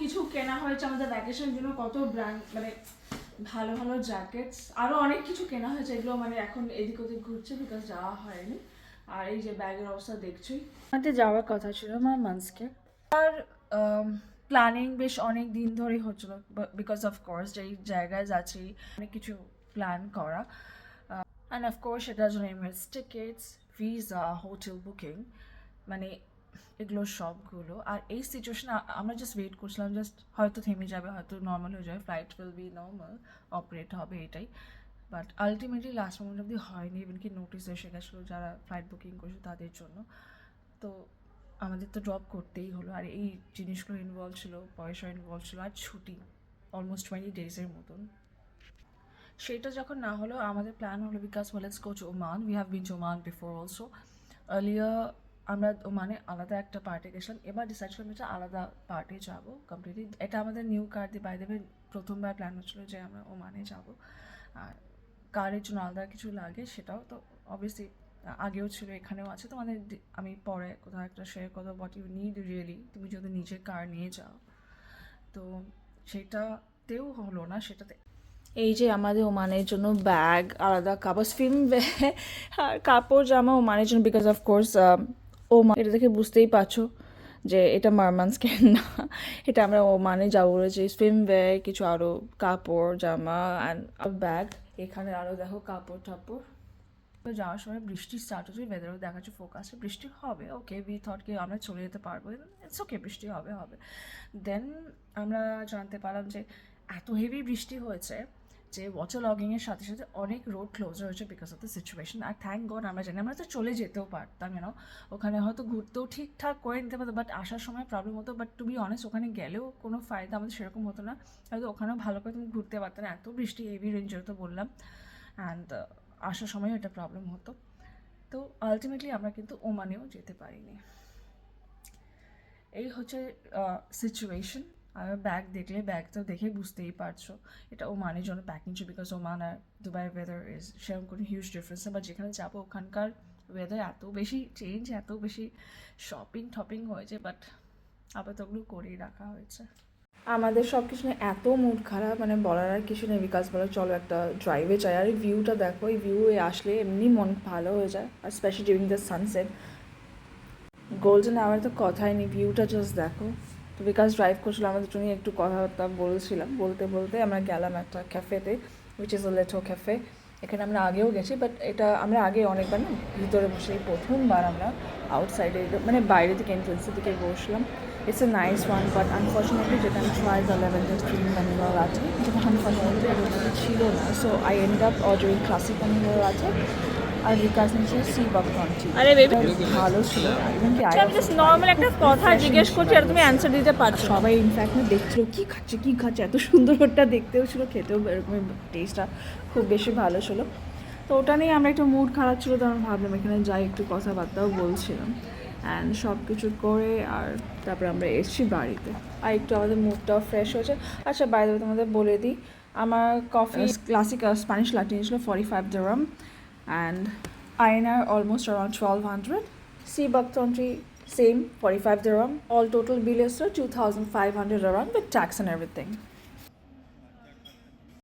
কিছু কেনা হয়েছে আমাদের ভ্যাকেশনের জন্য, কত ব্র্যান্ড মানে ভালো ভালো জ্যাকেটস, আরও অনেক কিছু কেনা হয়েছে, এগুলো মানে এখন এদিক ওদিক ঘুরছে বিকজ যাওয়া হয়নি। আর এই যে ব্যাগের অবস্থা দেখছোই। আমাদের যাওয়ার কথা ছিল আমার মান্সকে, আর প্ল্যানিং বেশ অনেক দিন ধরেই হচ্ছিল বিকজ অফ কোর্স যেই জায়গায় যাচ্ছি অনেক কিছু প্ল্যান করা, অ্যান্ড অফকোর্স সেটার জন্য MS tickets, visa, hotel booking, মানে এগুলো সবগুলো। আর এই সিচুয়েশনে আমরা জাস্ট ওয়েট করছিলাম, জাস্ট হয়তো থেমে যাবে, হয়তো নর্মাল হয়ে যাবে, flight will be normal, operate হবে এটাই। বাট আলটিমেটলি লাস্ট মোমেন্ট অবধি হয়নি, ইভেন কি নোটিস এসে গেছিলো যারা ফ্লাইট বুকিং করেছে তাদের জন্য। তো আমাদের তো ড্রপ করতেই হলো, আর এই জিনিসগুলো ইনভলভ ছিল, পয়সা ইনভলভ ছিল, আর ছুটি অলমোস্ট 20 ডেজের মতন। সেটা যখন না হলো, আমাদের প্ল্যান হলো because let's go to Oman, we have been to Oman before also earlier. আমরা ওমানে আলাদা একটা পার্টে গেছিলাম, এবার ডিসাইড করলাম এটা আলাদা পার্টে যাবো কমপ্লিটলি। এটা আমাদের নিউ কার দিয়ে বাই দেবে প্রথমবার প্ল্যান হচ্ছিলো যে আমরা ওমানে যাব। আর কারের জন্য আলাদা কিছু লাগে, সেটাও তো অবভিয়াসলি আগেও ছিল, এখানেও আছে। তোমাদের আমি পরে কোথাও একটা শেয়ার করবো হোয়াট ইউ নিড রিয়েলি তুমি যদি নিজের কার নিয়ে যাও। তো সেটাতেও হলো না, সেটাতে এই যে আমাদের ওমানের জন্য ব্যাগ আলাদা, কাপড় স্পিন আর কাপড় জামা ওমানের জন্য বিকজ অফ কোর্স ওমান, এটা দেখে বুঝতেই পারছো যে এটা মারমান্সকের না, এটা আমরা ওমানে যাবো বলেছি। স্পিন ব্যাগ, কিছু আরও কাপড় জামা অ্যান্ড ব্যাগ। এখানে আরও দেখো কাপড় টাপড়। যাওয়ার সময় বৃষ্টি স্টার্ট হচ্ছে, ওয়েদারও দেখাচ্ছে ফোকাসে বৃষ্টি হবে। ওকে, উই থট কি আমরা চলে যেতে পারবো, ইটস ওকে, বৃষ্টি হবে হবে। দেন আমরা জানতে পারলাম যে এত হেভি বৃষ্টি হয়েছে যে ওয়াটার লগিংয়ের সাথে সাথে অনেক রোড ক্লোজ হয়েছে বিকজ অফ দ্য সিচুয়েশন। আর থ্যাংক গড আমরা জানি, আমরা তো চলে যেতেও পারতাম, ইউনো ওখানে হয়তো ঘুরতেও ঠিকঠাক করে নিতে পারতো, বাট আসার সময় প্রবলেম হতো। বাট টু বি অনেস্ট ওখানে গেলেও কোনো ফায়দা আমাদের সেরকম হতো না, হয়তো ওখানেও ভালো করে তুমি ঘুরতে পারতো না, এত বৃষ্টি হেভি রেঞ্জের তো বললাম। অ্যান্ড আসার সময়ও এটা প্রবলেম হতো। তো আলটিমেটলি আমরা কিন্তু ওমানেও যেতে পারিনি। এই হচ্ছে সিচুয়েশন। আর ব্যাগ দেখলে, ব্যাগটা দেখে বুঝতেই পারছো এটা ওমানের জন্য প্যাকিং ছিল, বিকজ ওমান আর দুবাই ওয়েদার ইজ সেরকম কোনো হিউজ ডিফারেন্স না। বাট যেখানে যাবো ওখানকার ওয়েদার এত বেশি চেঞ্জ, এত বেশি শপিং টপিং হয়েছে, বাট আপাতত ওগুলো করেই রাখা হয়েছে। আমাদের সব কিছু নিয়ে এত মুড খারাপ, মানে বলার আর কিছু নেই। বিকাশ বলে চলো একটা ড্রাইভে যাই, আর এই ভিউটা দেখো, এই ভিউ আসলে এমনি মন ভালো হয়ে যায়, আর specially during the sunset, golden hour তো কথাই নেই, ভিউটা জাস্ট দেখো। তো বিকাশ ড্রাইভ করছিল, আমাদের জন্য একটু কথাবার্তা বলছিলাম, বলতে বলতে আমরা গেলাম একটা ক্যাফেতে, উইচ ইজ আ লেটো ক্যাফে। এখানে আমরা আগেও গেছি, বাট এটা আমরা আগে অনেকবার না ভিতরে বসে, প্রথমবার আমরা আউটসাইডে মানে বাইরে থেকে এন্ট্রেন্সের দিকে বসলাম। It's a nice one, but unfortunately যেটা আমি try the lavender stream vanilla latte, যেটা আনফর্চুনেটলি এর মধ্যে ছিল না। So I end up ordering classic vanilla latte, আর বিকাশ নিয়েছে সি বাকটনটি। আরে বেবি ভালো ছিল। ইভেন কি আমি জাস্ট নর্মাল একটা কথা জিজ্ঞেস করছি আর তুমি অ্যান্সার দিতে পারছো। সবাই ইনফ্যাক্ট না দেখছিল কী খাচ্ছে কী খাচ্ছে, এত সুন্দর ওটা দেখতেও ছিল, খেতেও এরকমই, টেস্টটা খুব বেশি ভালো ছিল। তো ওটা নিয়ে আমরা একটু মুড খারাপ ছিল, তো আমরা ভাবলাম এখানে যাই, একটু কথাবার্তাও বলছিলাম অ্যান্ড সব কিছু করে, আর তারপরে আমরা এসেছি বাড়িতে, আর একটু আমাদের মুডটাও ফ্রেশ হয়েছে। আচ্ছা বাইরে তোমাদের বলে দিই, আমার কফি ক্লাসিক স্প্যানিশ লাটে নিয়েছিল 45 dirham and INR almost around 1200. Sea Bucktonry same 45 dirham. All total bill is 2500 around with tax and everything.